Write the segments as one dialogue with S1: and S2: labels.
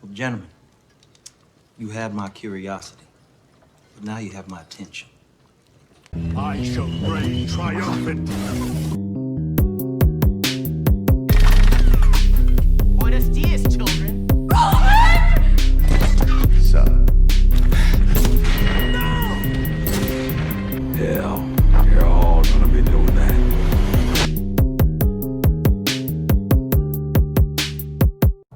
S1: Well, gentlemen, you have my curiosity, but now you have my attention.
S2: I shall reign triumphant.
S3: Buenos dias, children.
S2: Son.
S4: Hell, you're all gonna be doing that.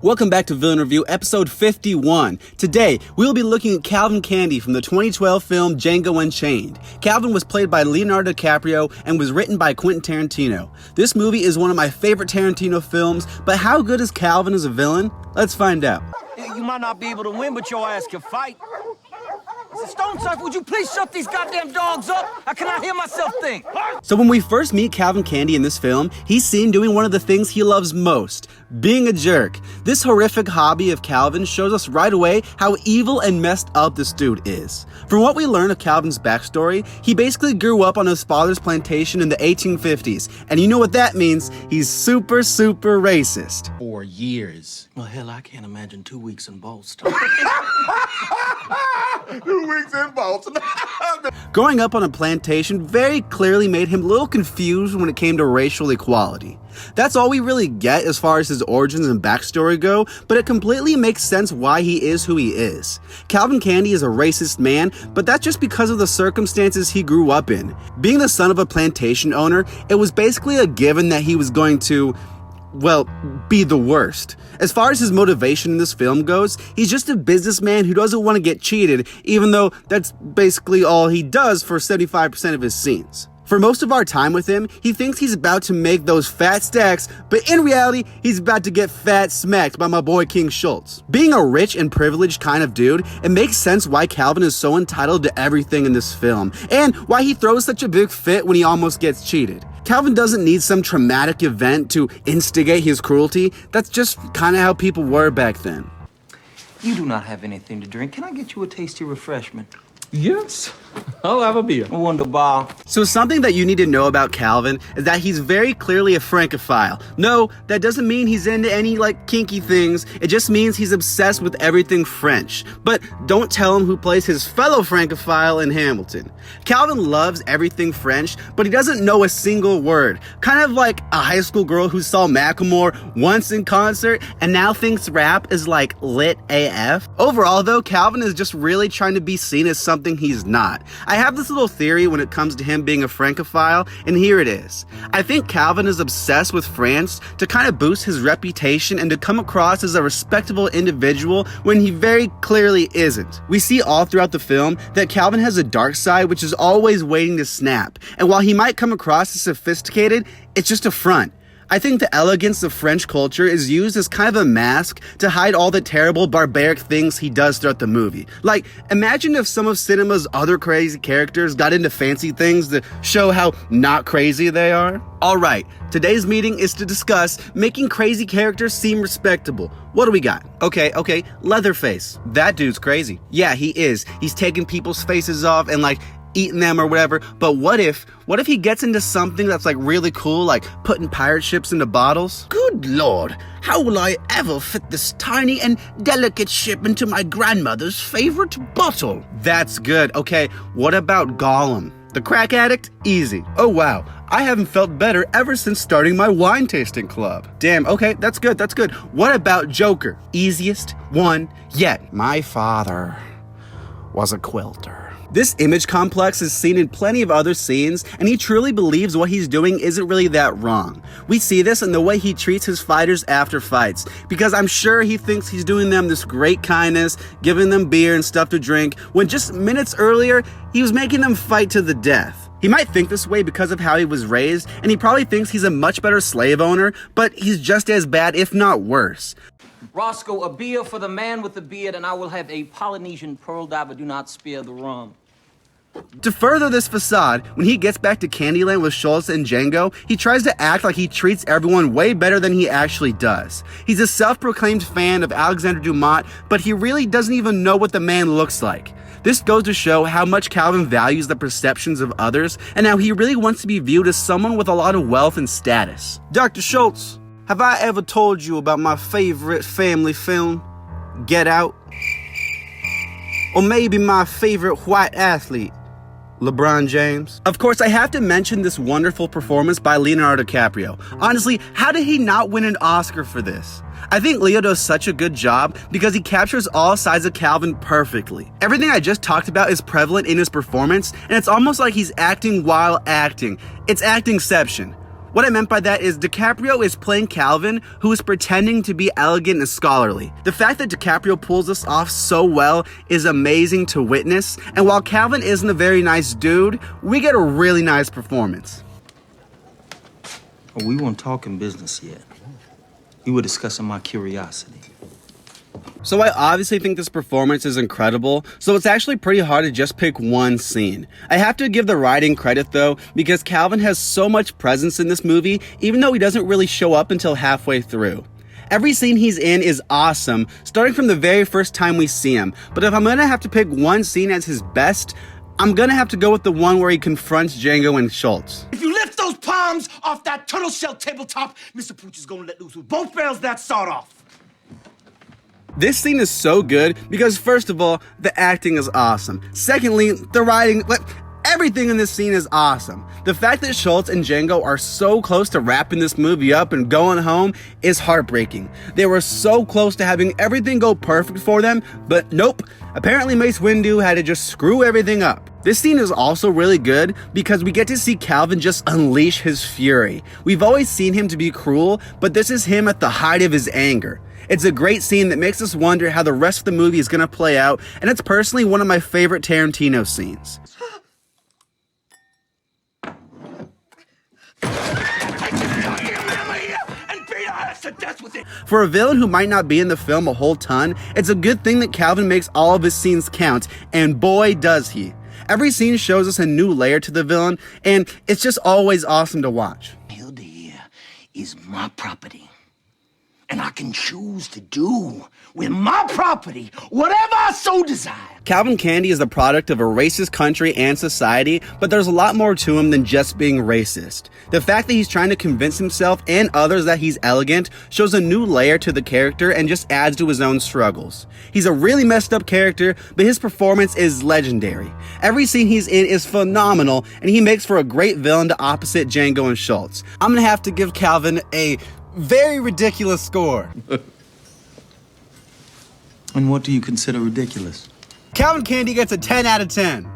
S5: Welcome back to Villain Review, episode 51. Today, we'll be looking at Calvin Candie from the 2012 film Django Unchained. Calvin was played by Leonardo DiCaprio and was written by Quentin Tarantino. This movie is one of my favorite Tarantino films, but how good is Calvin as a villain? Let's find out.
S1: You might not be able to win, but your ass can fight. Stone Surfer, would you please shut these goddamn dogs up? I cannot hear myself think.
S5: So when we first meet Calvin Candie in this film, he's seen doing one of the things he loves most, being a jerk. This horrific hobby of Calvin shows us right away how evil and messed up this dude is. From what we learn of Calvin's backstory, he basically grew up on his father's plantation in the 1850s, and you know what that means? He's super racist.
S1: 4 years. Well, hell, I can't imagine 2 weeks in Boston.
S2: 2 weeks in Boston.
S5: Growing up on a plantation very clearly made him a little confused when it came to racial equality. That's all we really get as far as his origins and backstory go, but it completely makes sense why he is who he is. Calvin Candie is a racist man, but that's just because of the circumstances he grew up in. Being the son of a plantation owner, it was basically a given that he was going to, well, be the worst. As far as his motivation in this film goes, he's just a businessman who doesn't want to get cheated, even though that's basically all he does for 75% of his scenes. For most of our time with him, he thinks he's about to make those fat stacks, but in reality, he's about to get fat smacked by my boy King Schultz. Being a rich and privileged kind of dude, it makes sense why Calvin is so entitled to everything in this film, and why he throws such a big fit when he almost gets cheated. Calvin doesn't need some traumatic event to instigate his cruelty. That's just kind of how people were back then.
S1: You do not have anything to drink. Can I get you a tasty refreshment?
S4: Yes, I'll have a beer.
S1: Wonderbar.
S5: So something that you need to know about Calvin is that he's very clearly a francophile. No, that doesn't mean he's into any kinky things. It just means he's obsessed with everything French. But don't tell him who plays his fellow francophile in Hamilton. Calvin loves everything French, but he doesn't know a single word. Kind of like a high school girl who saw Macklemore once in concert and now thinks rap is lit AF. Overall though, Calvin is just really trying to be seen as something he's not. I have this little theory when it comes to him being a francophile, and here it is. I think Calvin is obsessed with France to kind of boost his reputation and to come across as a respectable individual when he very clearly isn't. We see all throughout the film that Calvin has a dark side which is always waiting to snap, and while he might come across as sophisticated, it's just a front. I think the elegance of French culture is used as kind of a mask to hide all the terrible, barbaric things he does throughout the movie. Imagine if some of cinema's other crazy characters got into fancy things to show how not crazy they are. Alright, today's meeting is to discuss making crazy characters seem respectable. What do we got? Okay, Leatherface. That dude's crazy. Yeah, he is. He's taking people's faces off and eating them or whatever, but what if he gets into something that's really cool, like putting pirate ships into bottles? Good lord, how will I ever fit this tiny and delicate ship into my grandmother's favorite bottle? That's good. Okay, what about Gollum? The crack addict? Easy. Oh wow, I haven't felt better ever since starting my wine tasting club. Damn, okay, that's good. What about Joker? Easiest one yet. My father was a quilter. This image complex is seen in plenty of other scenes, and he truly believes what he's doing isn't really that wrong. We see this in the way he treats his fighters after fights, because I'm sure he thinks he's doing them this great kindness, giving them beer and stuff to drink, when just minutes earlier, he was making them fight to the death. He might think this way because of how he was raised, and he probably thinks he's a much better slave owner, but he's just as bad, if not worse.
S1: Roscoe, a beer for the man with the beard, and I will have a Polynesian pearl diver. Do not spare the rum.
S5: To further this facade, when he gets back to Candyland with Schultz and Django, he tries to act like he treats everyone way better than he actually does. He's a self-proclaimed fan of Alexander Dumas, but he really doesn't even know what the man looks like. This goes to show how much Calvin values the perceptions of others, and how he really wants to be viewed as someone with a lot of wealth and status. Dr. Schultz, have I ever told you about my favorite family film? Get Out, or maybe my favorite white athlete, LeBron James. Of course, I have to mention this wonderful performance by Leonardo DiCaprio. Honestly, how did he not win an Oscar for this? I think Leo does such a good job because he captures all sides of Calvin perfectly. Everything I just talked about is prevalent in his performance, and it's almost like he's acting while acting. It's actingception. What I meant by that is DiCaprio is playing Calvin, who is pretending to be elegant and scholarly. The fact that DiCaprio pulls this off so well is amazing to witness, and while Calvin isn't a very nice dude, we get a really nice performance.
S1: We weren't talking business yet. We were discussing my curiosity.
S5: So I obviously think this performance is incredible, so it's actually pretty hard to just pick one scene. I have to give the writing credit though, because Calvin has so much presence in this movie, even though he doesn't really show up until halfway through. Every scene he's in is awesome, starting from the very first time we see him, but if I'm gonna have to pick one scene as his best, I'm gonna have to go with the one where he confronts Django and Schultz.
S1: If you lift those palms off that turtle shell tabletop, Mr. Pooch is gonna let loose with both barrels that sawed off.
S5: This scene is so good because first of all, the acting is awesome. Secondly, the writing, everything in this scene is awesome. The fact that Schultz and Django are so close to wrapping this movie up and going home is heartbreaking. They were so close to having everything go perfect for them, but nope. Apparently Mace Windu had to just screw everything up. This scene is also really good because we get to see Calvin just unleash his fury. We've always seen him to be cruel, but this is him at the height of his anger. It's a great scene that makes us wonder how the rest of the movie is going to play out, and it's personally one of my favorite Tarantino scenes. For a villain who might not be in the film a whole ton, it's a good thing that Calvin makes all of his scenes count, and boy does he. Every scene shows us a new layer to the villain, and it's just always awesome to watch.
S1: Hilda here is my property. And I can choose to do with my property whatever I so desire.
S5: Calvin Candie is the product of a racist country and society, but there's a lot more to him than just being racist. The fact that he's trying to convince himself and others that he's elegant shows a new layer to the character and just adds to his own struggles. He's a really messed up character, but his performance is legendary. Every scene he's in is phenomenal, and he makes for a great villain to opposite Django and Schultz. I'm gonna have to give Calvin a very ridiculous score.
S1: And what do you consider ridiculous?
S5: Calvin Candie gets a 10 out of 10.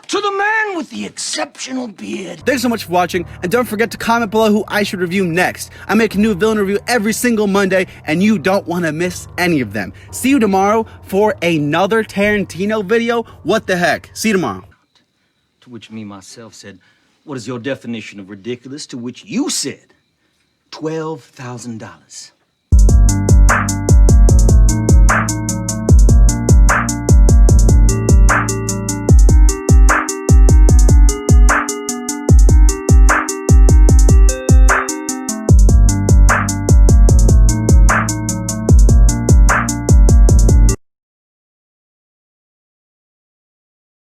S1: To the man with the exceptional beard.
S5: Thanks so much for watching, and don't forget to comment below who I should review next. I make a new villain review every single Monday, and you don't want to miss any of them. See you tomorrow for another Tarantino video. What the heck? See you tomorrow.
S1: To which me myself said, what is your definition of ridiculous? To which you said, $12,000.